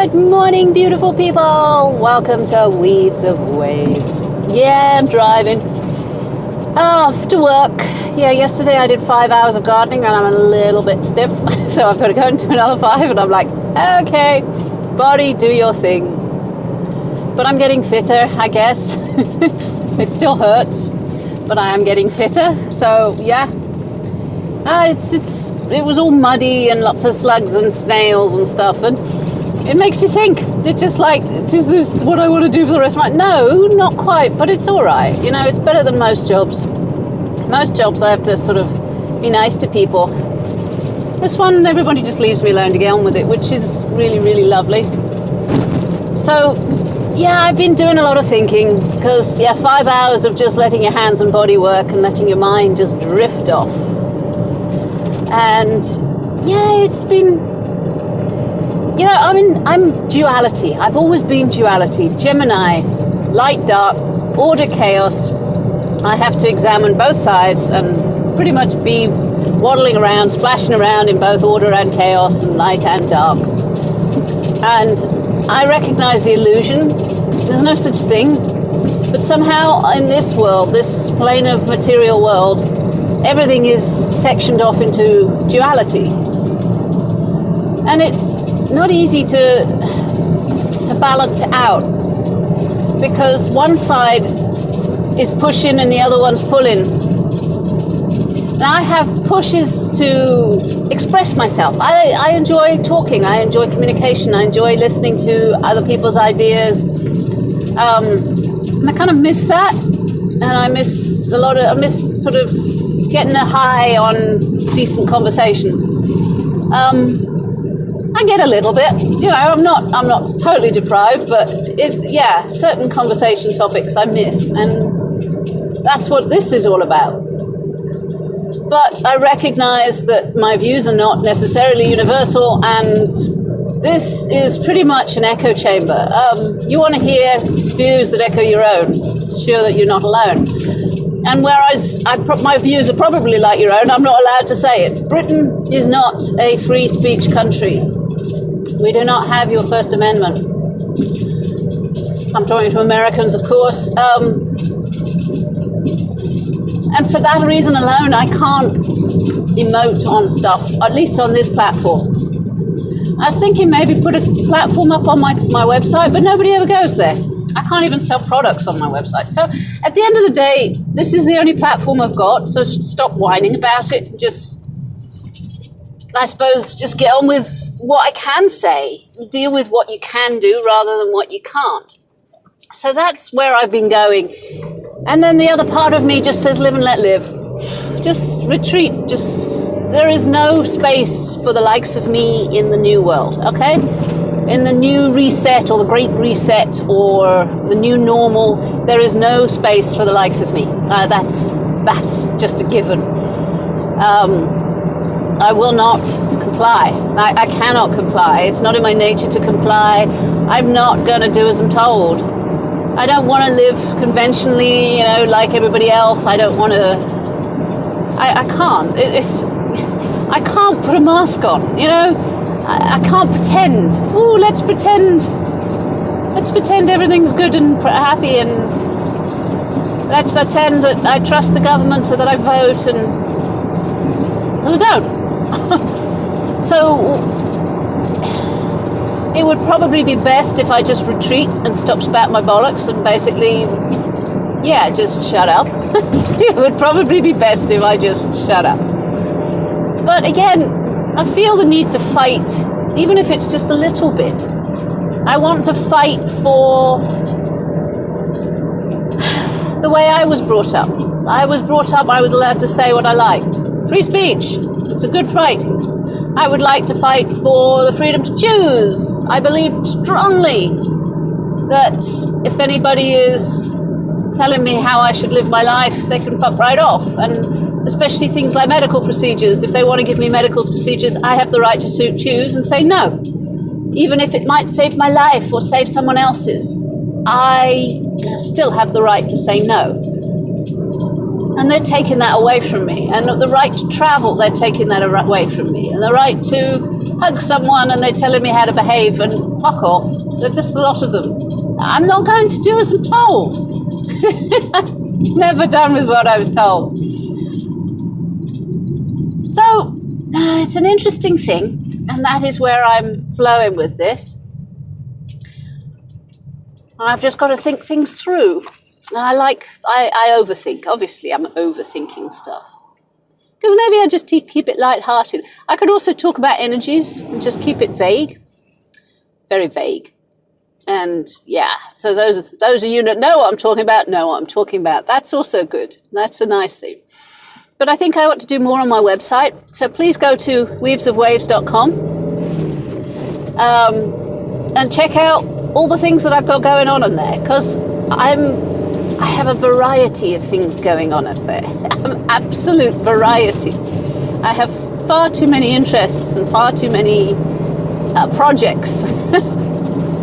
Good morning, beautiful people. Welcome to Weaves of Waves. Yeah, I'm driving off to work. Yeah, yesterday I did 5 hours of gardening and I'm a little bit stiff. So I've got to go and do another 5 and I'm like, okay, body, do your thing. But I'm getting fitter, I guess. It still hurts, but I am getting fitter. So yeah. It was all muddy and lots of slugs and snails and stuff, and it makes you think. It's just like, is this what I want to do for the rest of my life? No, not quite, but it's all right. You know, it's better than most jobs. Most jobs I have to sort of be nice to people. This one, everybody just leaves me alone to get on with it, which is really, really lovely. So, yeah, I've been doing a lot of thinking because, 5 hours of just letting your hands and body work and letting your mind just drift off. And it's been, I'm duality. I've always been duality. Gemini, light, dark, order, chaos. I have to examine both sides and pretty much be waddling around, splashing around in both order and chaos and light and dark. And I recognize the illusion. There's no such thing. But somehow in this world, this plane of material world, everything is sectioned off into duality. And it's not easy to balance it out, because one side is pushing and the other one's pulling. And I have pushes to express myself. I enjoy talking, I enjoy communication, I enjoy listening to other people's ideas. And I kind of miss that. And I miss sort of getting a high on decent conversation. I get a little bit, I'm not totally deprived, but certain conversation topics I miss, and that's what this is all about. But I recognize that my views are not necessarily universal, and this is pretty much an echo chamber. You want to hear views that echo your own, to show that you're not alone. And whereas my views are probably like your own, I'm not allowed to say it. Britain is not a free speech country. We do not have your First Amendment. I'm talking to Americans, of course. And for that reason alone, I can't emote on stuff, at least on this platform. I was thinking maybe put a platform up on my website, but nobody ever goes there. I can't even sell products on my website. So at the end of the day, this is the only platform I've got. So stop whining about it. I suppose, just get on with what I can say. Deal with what you can do rather than what you can't. So that's where I've been going. And then the other part of me just says, live and let live. Just retreat. There is no space for the likes of me in the new world, okay? In the new reset or the great reset or the new normal, there is no space for the likes of me. That's just a given. I will not comply. I cannot comply. It's not in my nature to comply. I'm not going to do as I'm told. I don't want to live conventionally, like everybody else. I don't want to. I can't. I can't put a mask on, I can't pretend. Ooh, let's pretend. Let's pretend everything's good and happy, and let's pretend that I trust the government or that I vote, and I don't. So it would probably be best if I just retreat and stop spouting my bollocks and basically, just shut up. It would probably be best if I just shut up. But again, I feel the need to fight, even if it's just a little bit. I want to fight for the way I was brought up. I was allowed to say what I liked. Free speech. It's a good fight. I would like to fight for the freedom to choose. I believe strongly that if anybody is telling me how I should live my life, they can fuck right off. And especially things like medical procedures. If they want to give me medical procedures, I have the right to choose and say no. Even if it might save my life or save someone else's, I still have the right to say no. And they're taking that away from me. And the right to travel, they're taking that away from me. And the right to hug someone and they're telling me how to behave, and fuck off. There's just a lot of them. I'm not going to do as I'm told. Never done with what I was told. So it's an interesting thing, and that is where I'm flowing with this. I've just got to think things through. And I overthink. Obviously, I'm overthinking stuff. Because maybe I just keep it lighthearted. I could also talk about energies and just keep it vague. Very vague. And yeah, so those of you that know what I'm talking about, know what I'm talking about. That's also good. That's a nice thing. But I think I ought to do more on my website. So please go to weavesofwaves.com and check out all the things that I've got going on there. Because I have a variety of things going on up there. An absolute variety. I have far too many interests and far too many projects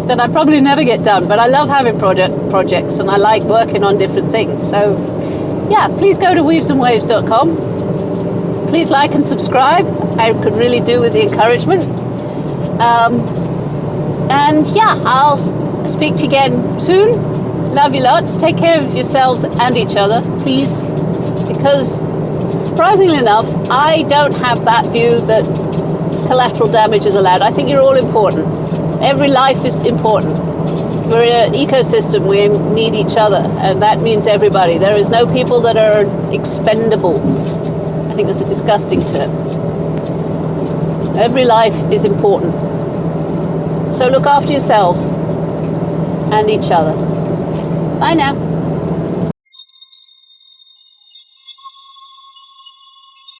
that I probably never get done. But I love having projects, and I like working on different things. So yeah, please go to weavesandwaves.com. Please like and subscribe. I could really do with the encouragement. And yeah, I'll speak to you again soon. Love you lots. Take care of yourselves and each other, please. Because surprisingly enough, I don't have that view that collateral damage is allowed. I think you're all important. Every life is important. We're in an ecosystem. We need each other, and that means everybody. There is no people that are expendable. I think that's a disgusting term. Every life is important. So look after yourselves and each other. Bye now.